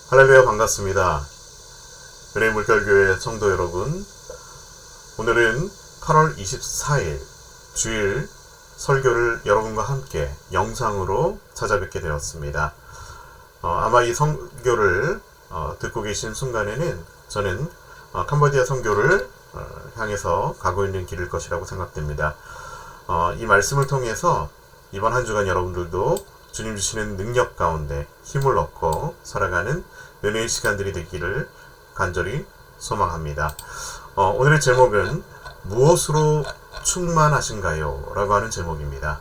할렐루야, 반갑습니다. 은혜의 물결교회 성도 여러분, 오늘은 8월 24일 주일 설교를 여러분과 함께 영상으로 찾아뵙게 되었습니다. 아마 이 설교를 듣고 계신 순간에는 저는 캄보디아 선교를 향해서 가고 있는 길일 것이라고 생각됩니다. 이 말씀을 통해서 이번 한 주간 여러분들도 주님 주시는 능력 가운데 힘을 얻고 살아가는 은혜의 시간들이 되기를 간절히 소망합니다. 오늘의 제목은 무엇으로 충만하신가요? 라고 하는 제목입니다.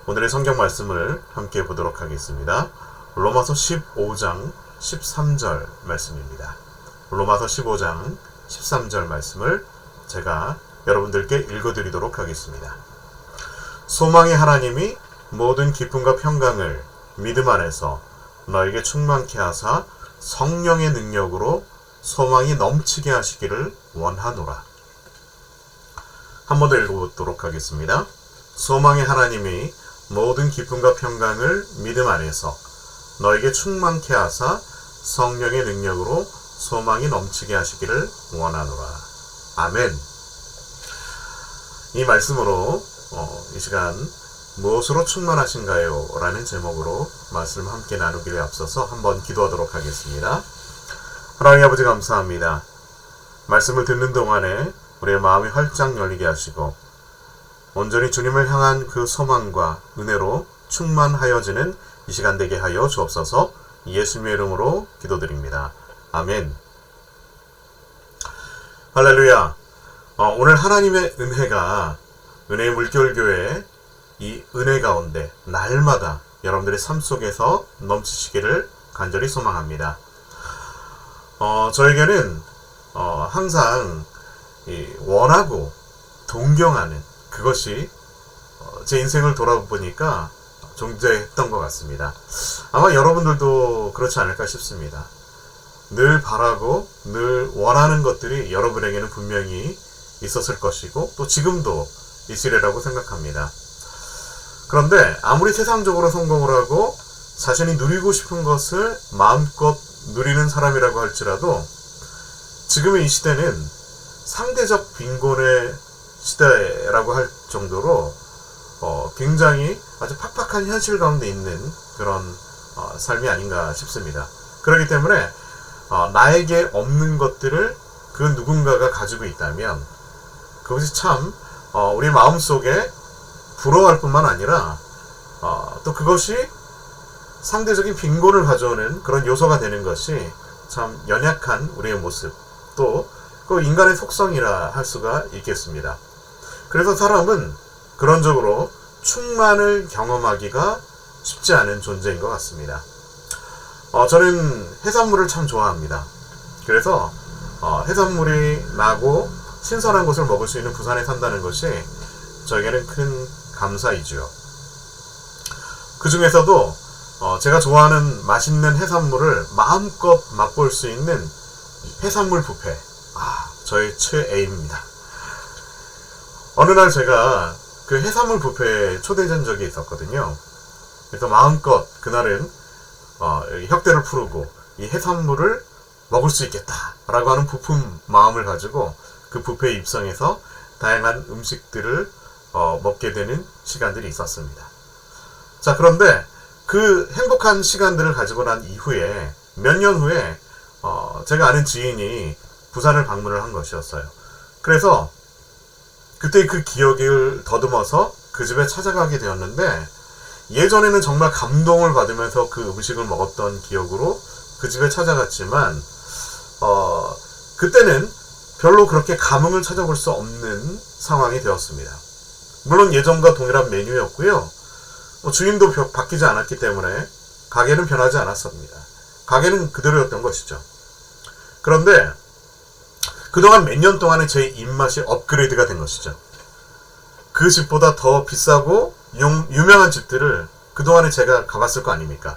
오늘의 성경 말씀을 함께 보도록 하겠습니다. 로마서 15장 13절 말씀입니다. 로마서 15장 13절 말씀을 제가 여러분들께 읽어드리도록 하겠습니다. 소망의 하나님이 모든 기쁨과 평강을 믿음 안에서 너에게 충만케 하사 성령의 능력으로 소망이 넘치게 하시기를 원하노라. 한 번 더 읽어보도록 하겠습니다. 소망의 하나님이 모든 기쁨과 평강을 믿음 안에서 너에게 충만케 하사 성령의 능력으로 소망이 넘치게 하시기를 원하노라. 아멘. 이 말씀으로 이 시간 무엇으로 충만하신가요? 라는 제목으로 말씀 함께 나누기를 앞서서 한번 기도하도록 하겠습니다. 하나님 아버지 감사합니다. 말씀을 듣는 동안에 우리의 마음이 활짝 열리게 하시고 온전히 주님을 향한 그 소망과 은혜로 충만하여지는 이 시간 되게 하여 주옵소서. 예수님의 이름으로 기도드립니다. 아멘. 할렐루야. 오늘 하나님의 은혜가 은혜의 물결교회 이 은혜 가운데 날마다 여러분들의 삶 속에서 넘치시기를 간절히 소망합니다. 저에게는 항상 원하고 동경하는 그것이 제 인생을 돌아보니까 존재했던 것 같습니다. 아마 여러분들도 그렇지 않을까 싶습니다. 늘 바라고 늘 원하는 것들이 여러분에게는 분명히 있었을 것이고 또 지금도 있으리라고 생각합니다. 그런데 아무리 세상적으로 성공을 하고 자신이 누리고 싶은 것을 마음껏 누리는 사람이라고 할지라도 지금의 이 시대는 상대적 빈곤의 시대라고 할 정도로 굉장히 아주 팍팍한 현실 가운데 있는 그런 삶이 아닌가 싶습니다. 그렇기 때문에 나에게 없는 것들을 그 누군가가 가지고 있다면 그것이 참 우리 마음속에 부러워할 뿐만 아니라 또 그것이 상대적인 빈곤을 가져오는 그런 요소가 되는 것이 참 연약한 우리의 모습 또 그 인간의 속성이라 할 수가 있겠습니다. 그래서 사람은 그런적으로 충만을 경험하기가 쉽지 않은 존재인 것 같습니다. 저는 해산물을 참 좋아합니다. 그래서 해산물이 나고 신선한 것을 먹을 수 있는 부산에 산다는 것이 저에게는 큰 감사이죠. 그 중에서도 제가 좋아하는 맛있는 해산물을 마음껏 맛볼 수 있는 해산물 뷔페, 저의 최애입니다. 어느 날 제가 그 해산물 뷔페에 초대된 적이 있었거든요. 그래서 마음껏 그날은 혁대를 풀고 이 해산물을 먹을 수 있겠다라고 하는 부푼 마음을 가지고 그 뷔페에 입성해서 다양한 음식들을 먹게 되는 시간들이 있었습니다. 자, 그런데 그 행복한 시간들을 가지고 난 이후에 몇 년 후에 제가 아는 지인이 부산을 방문을 한 것이었어요. 그래서 그때 그 기억을 더듬어서 그 집에 찾아가게 되었는데 예전에는 정말 감동을 받으면서 그 음식을 먹었던 기억으로 그 집에 찾아갔지만 그때는 별로 그렇게 감흥을 찾아볼 수 없는 상황이 되었습니다. 물론 예전과 동일한 메뉴였고요. 주인도 바뀌지 않았기 때문에 가게는 변하지 않았습니다. 가게는 그대로였던 것이죠. 그런데 그동안 몇 년 동안에 제 입맛이 업그레이드가 된 것이죠. 그 집보다 더 비싸고 유명한 집들을 그동안에 제가 가봤을 거 아닙니까?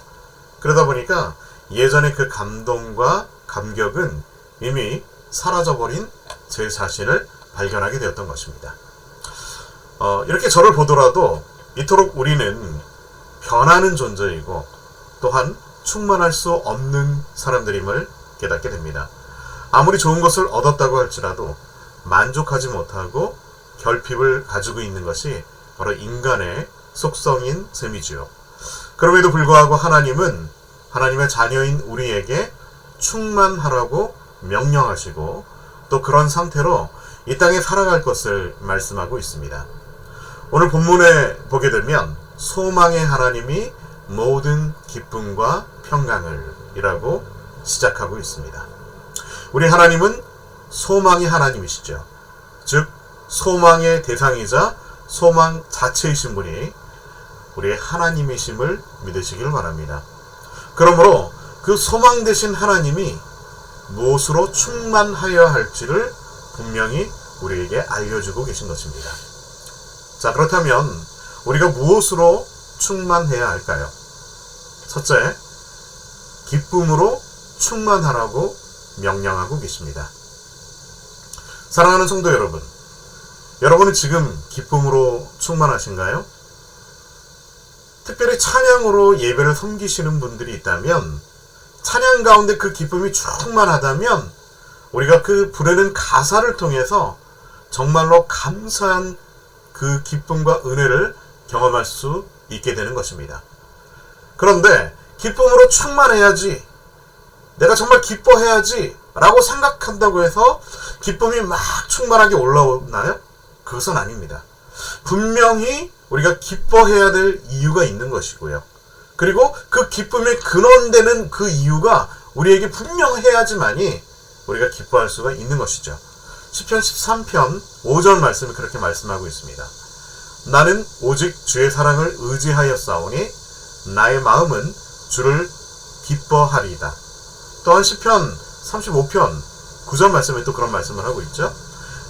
그러다 보니까 예전의 그 감동과 감격은 이미 사라져버린 제 자신을 발견하게 되었던 것입니다. 이렇게 저를 보더라도 이토록 우리는 변하는 존재이고 또한 충만할 수 없는 사람들임을 깨닫게 됩니다. 아무리 좋은 것을 얻었다고 할지라도 만족하지 못하고 결핍을 가지고 있는 것이 바로 인간의 속성인 셈이지요. 그럼에도 불구하고 하나님은 하나님의 자녀인 우리에게 충만하라고 명령하시고 또 그런 상태로 이 땅에 살아갈 것을 말씀하고 있습니다. 오늘 본문에 보게 되면 소망의 하나님이 모든 기쁨과 평강을 이라고 시작하고 있습니다. 우리 하나님은 소망의 하나님이시죠. 즉 소망의 대상이자 소망 자체이신 분이 우리의 하나님이심을 믿으시길 바랍니다. 그러므로 그 소망 되신 하나님이 무엇으로 충만하여야 할지를 분명히 우리에게 알려주고 계신 것입니다. 자, 그렇다면 우리가 무엇으로 충만해야 할까요? 첫째, 기쁨으로 충만하라고 명령하고 계십니다. 사랑하는 성도 여러분, 여러분은 지금 기쁨으로 충만하신가요? 특별히 찬양으로 예배를 섬기시는 분들이 있다면, 찬양 가운데 그 기쁨이 충만하다면 우리가 그 부르는 가사를 통해서 정말로 감사한 그 기쁨과 은혜를 경험할 수 있게 되는 것입니다. 그런데 기쁨으로 충만해야지, 내가 정말 기뻐해야지 라고 생각한다고 해서 기쁨이 막 충만하게 올라오나요? 그것은 아닙니다. 분명히 우리가 기뻐해야 될 이유가 있는 것이고요. 그리고 그 기쁨의 근원되는 그 이유가 우리에게 분명해야지만이 우리가 기뻐할 수가 있는 것이죠. 시편 13편 5절 말씀이 그렇게 말씀하고 있습니다. 나는 오직 주의 사랑을 의지하였사오니 나의 마음은 주를 기뻐하리이다. 또한 시편 35편 9절 말씀에 또 그런 말씀을 하고 있죠.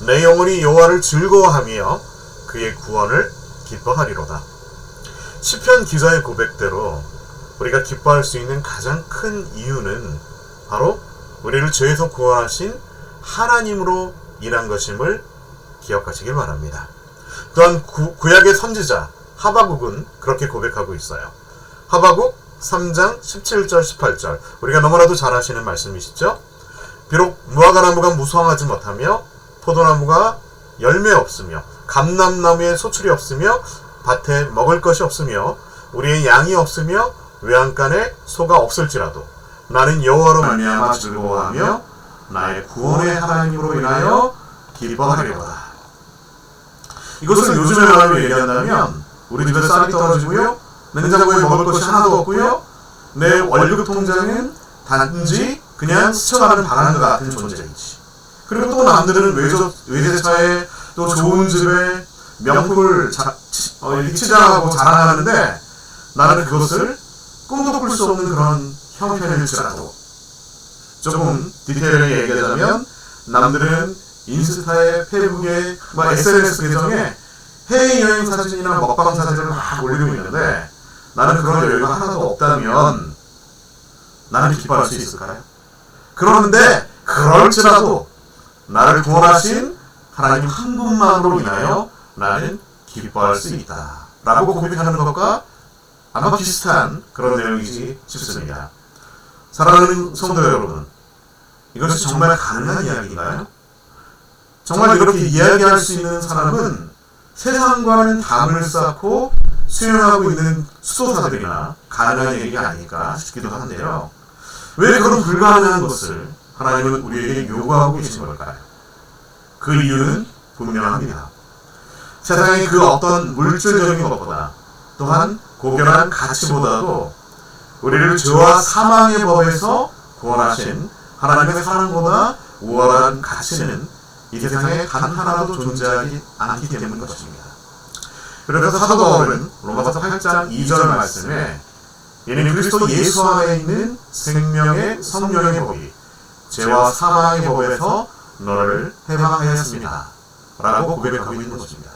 내 영혼이 여호와를 즐거워하며 그의 구원을 기뻐하리로다. 시편 기자의 고백대로 우리가 기뻐할 수 있는 가장 큰 이유는 바로 우리를 죄에서 구원하신 하나님으로 인한 것임을 기억하시길 바랍니다. 또한 구약의 선지자 하바국은 그렇게 고백하고 있어요. 하바국 3장 17절 18절, 우리가 너무나도 잘 아시는 말씀이시죠. 비록 무화과나무가 무성하지 못하며 포도나무가 열매 없으며 감람나무에 소출이 없으며 밭에 먹을 것이 없으며 우리의 양이 없으며 외양간에 소가 없을지라도 나는 여호와로 말미암아 즐거워하며 나의 구원의 하나님으로 인하여 기뻐하리로다. 이것을 요즘의 말로 얘기한다면 우리 집에 쌀이 떨어지고요, 냉장고에 먹을 것이 하나도 없고요, 내 월급 통장은 단지 그냥 스쳐가는 바람과 같은 존재이지. 그리고 또 남들은 외제차에 또 좋은 집에 명품을 이렇게 치장하고 자랑하는데 나는 그것을 꿈도 꿀 수 없는 그런 형편일지라도, 조금 디테일하게 얘기하자면 남들은 인스타에, 페이북에, SNS 계정에 해외여행 사진이나 먹방 사진을 막 올리고 있는데 나는 그런 여유가 하나도 없다면 나는 기뻐할 수 있을까요? 그러는데 그럴지라도 나를 구원하신 하나님 한 분만으로 인하여 나는 기뻐할 수 있다 라고 고백하는 것과 아마 비슷한 그런 내용이지 싶습니다. 사랑하는 성도 여러분, 이것이 정말 가능한 이야기인가요? 정말 이렇게 이야기할 수 있는 사람은 세상과는 담을 쌓고 수행하고 있는 수도사들이나 가능한 얘기가 아닐까 싶기도 한데요. 왜 그런 불가능한 것을 하나님은 우리에게 요구하고 계신 걸까요? 그 이유는 분명합니다. 세상의 그 어떤 물질적인 것보다, 또한 고결한 가치보다도 우리를 죄와 사망의 법에서 구원하신 하나님의 사랑보다 우월한 가치는 이 세상에 단 하나도 존재하지 않기 때문인 것입니다. 그래서 사도 바울은 로마서 8장 2절 말씀에 이는 그리스도 예수 안에 있는 생명의 성령의 법이 죄와 사망의 법에서 너를 해방하였습니다 라고 고백하고 있는 것입니다.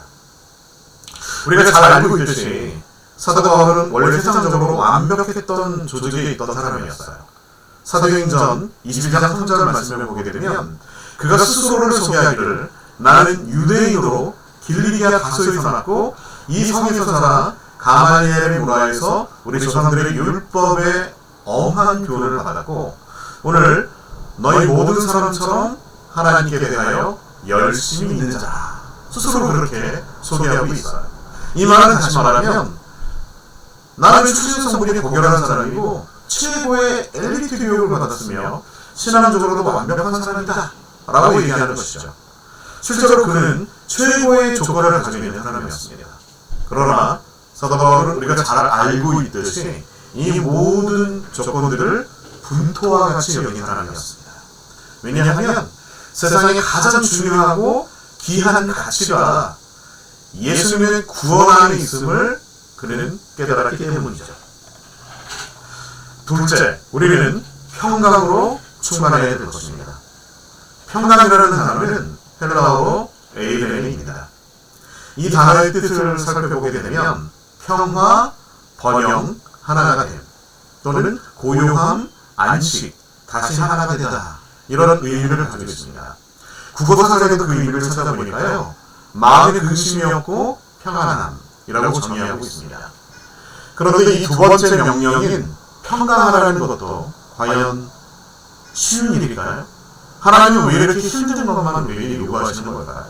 우리가 잘 알고 있듯이 사도 바울은 원래 세상적으로 완벽했던 조직에 있던 사람이었어요. 사도행전 22장 3절 말씀을 보게 되면 그가 스스로를 소개하기를 나는 유대인으로 길리기아 다소에서 났고 이 성에서 살아 가말리엘의 문화에서 우리 조상들의 율법에 엄한 교훈을 받았고 오늘 너희 모든 사람처럼 하나님께 대하여 열심히 있는 자 스스로 그렇게 소개하고 있어요. 이 말은 다시 말하면 나는 출신 성분이 고결한 사람이고 최고의 엘리트 교육을 받았으며 신앙적으로도 완벽한 사람이다 라고 얘기하는 것이죠. 실제로 그는 최고의 조건을 가지고 있는 사람이었습니다. 그러나 사도 바울은 우리가 잘 알고 있듯이 이 모든 조건들을 분토와 같이 여긴 사람이었습니다. 왜냐하면 세상에 가장 중요하고 귀한 가치가 예수님의 구원 안에 있음을 그는 깨달았기 때문이죠. 둘째, 우리는 평강으로 충만해야 될 것입니다. 평강이라는 단어는 헬라어로 에이레네입니다. 이 단어의 뜻을 살펴보게 되면 평화, 번영, 하나가 됨 또는 고요함, 안식, 다시 하나가 되다 이런 의미를 가지고 있습니다. 국어사전에도 그 의미를 찾아보니까요. 마음의 근심이 없고 평안함이라고 정의하고 있습니다. 그런데 이 두 번째 명령인 평강하라는 것도 과연 쉬운 일일까요? 하나님은 왜 이렇게 힘든 것만 매일 요구하시는 걸까요?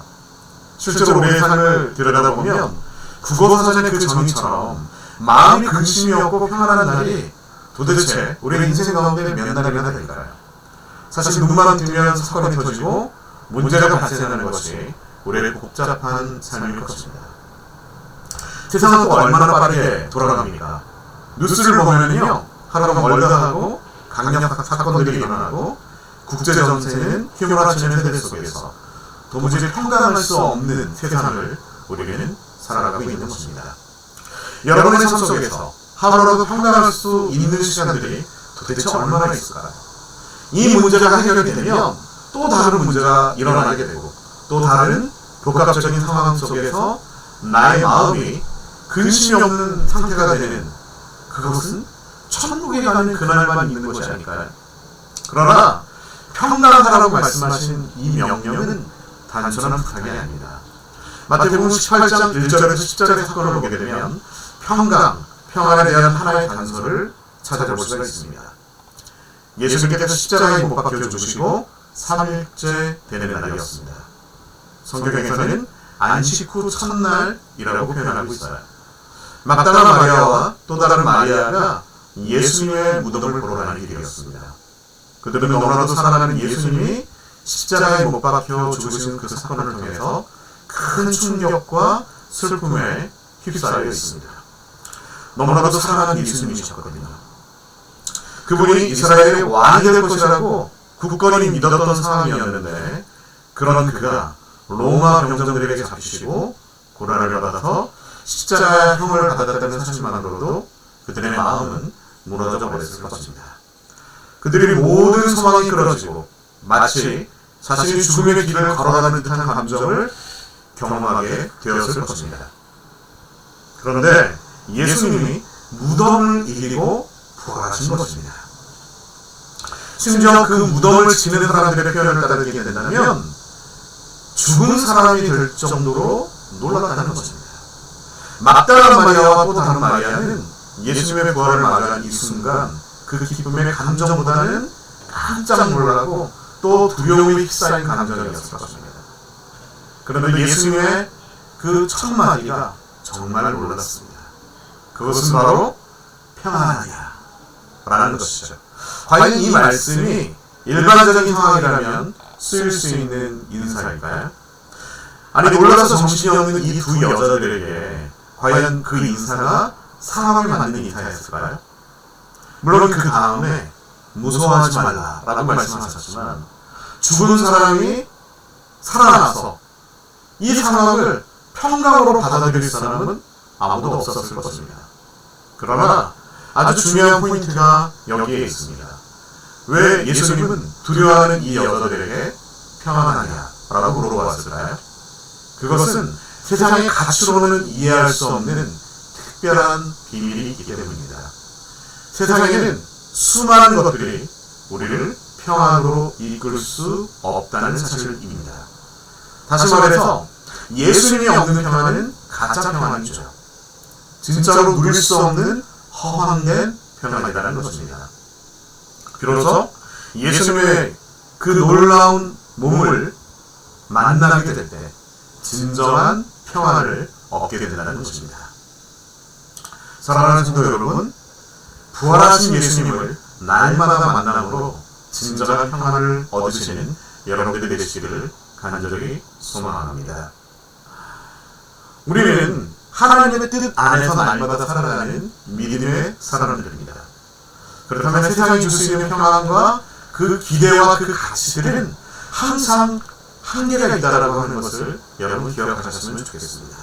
실제로 우리의 삶을 들여다보면 국어사전의 그 정의처럼 마음이 근심이 없고 평안한 날이 도대체 우리의 인생 가운데 몇 날이나 될까요? 사실 눈만 뜨면 사건이 터지고 문제가 발생하는 것이 우리의 복잡한 삶일 것입니다. 세상은 또 얼마나 빠르게 돌아갑니까? 뉴스를 보면요 하루가 멀다 하고 강력 사건들이 일어나고 국제정세는 휘몰아치는 세대 속에서 도무지 평강할 수 없는 세상을 우리는 살아가고 있는 것입니다. 여러분의 삶 속에서 하루라도 평강할 수 있는 시간들이 도대체 얼마나 있을까요? 이 문제가 해결이 되면 또 다른 문제가 일어나게 되고 또 다른 복합적인 상황 속에서 나의 마음이 근심이 없는 상태가 되는 그것은 천국에 가는 그날만 있는 것이 아닐까요? 그러나 평강하라고 말씀하신 이 명령은 단순한 부탁이 아닙니다. 마태복음 18장 1절에서 10절의 사건을 보게 되면 평강, 평안에 대한 하나의 단서를 찾아볼 수가 있습니다. 예수님께서 십자가에 못 박혀 죽으시고 3일째 되는 날이었습니다. 성경에서는 안식 후 첫날이라고 표현하고 있어요. 막달라 마리아와 또 다른 마리아가 예수님의 무덤을 보러 가는 길이었습니다. 그들은 너무나도 사랑하는 예수님이 십자가에 못 박혀 죽으신 그 사건을 통해서 큰 충격과 슬픔에 휩싸여 있습니다. 너무나도 사랑하는 예수님이셨거든요. 그분이 이스라엘의 왕이 될 것이라고 굳건히 믿었던 상황이었는데 그런 그가 로마 병정들에게 잡히시고 고난을 받아서 십자가의 형을 받았다는 사실만으로도 그들의 마음은 무너져 버렸을 것입니다. 그들의 모든 소망이 끊어지고 마치 자신이 죽음의 길을 걸어가는 듯한 감정을 경험하게 되었을 것입니다. 그런데 예수님이 무덤을 이기고 부활하신 것입니다. 심지어 그 무덤을 지는 사람들의 표현을 따르게 된다면 죽은 사람이 될 정도로 놀랐다는 것입니다. 막달라 마리아와 또 다른 마리아는 예수님의 부활을 맞이한 이 순간 그 기쁨의 감정보다는 깜짝 놀라고 또 두려움에 휩싸인 감정이었을 것입니다. 그런데 예수님의 그 첫 마디가 정말 놀랐습니다. 그것은 바로 평안하냐 라는 것이죠. 과연 이 말씀이 일반적인 상황이라면 쓰일 수 있는 인사일까요? 아니 놀라서 정신이 없는 이 두 여자들에게 과연 그 인사가 상황을 맞는 인사였을까요? 물론 그 다음에 무서워하지 말라라고 말씀하셨지만 죽은 사람이 살아나서 이 상황을 평강으로 받아들일 사람은 아무도 없었을 것입니다. 그러나 아주 중요한 포인트가 여기에 있습니다. 왜 예수님은 두려워하는 이 여자들에게 평안하냐 라고 물어봤을까요? 그것은 세상의 가치로는 이해할 수 없는 특별한 비밀이 있기 때문입니다. 세상에는 수많은 것들이 우리를 평안으로 이끌 수 없다는 사실입니다. 다시 말해서 예수님이 없는 평안은 가짜 평안이죠. 진짜로 누릴 수 없는 허황된 평안이라는 것입니다. 비로소 예수님의 그 놀라운 몸을 만나게 될 때 진정한 평안을 얻게 된다는 것입니다. 사랑하는 성도 여러분, 부활하신 예수님을 날마다 만남으로 진정한 평안을 얻으시는 여러분들이 되시기를 간절히 소망합니다. 우리는 하나님의 뜻 안에서 날마다 살아가는 믿음의 사람들입니다. 그렇다면 세상이 줄 수 있는 평안과 그 기대와 그 가치들은 항상 한계가 있다라고 하는 것을 여러분 기억하셨으면 좋겠습니다.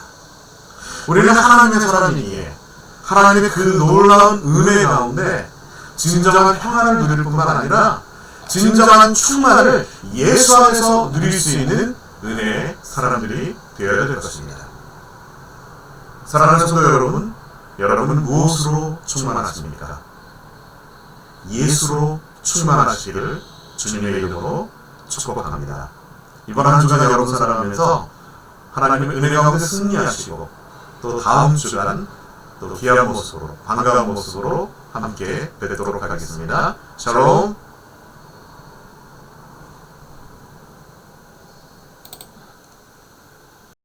우리는 하나님의 사람이기에 하나님의 그 놀라운 은혜 가운데 진정한 평안을 누릴 뿐만 아니라 진정한 충만을 예수 안에서 누릴 수 있는 은혜의 사람들이 되어야 될 것입니다. 사랑하는 성도 여러분, 여러분은 무엇으로 충만하십니까? 예수로 충만하시기를 주님의 이름으로 축복합니다. 이번 한 주간 여러분 살아가면서 하나님의 은혜 가운데 승리하시고 또 다음 주간 또 귀한 모습으로 반가운 모습으로 함께 뵙도록 하겠습니다. 샬롬.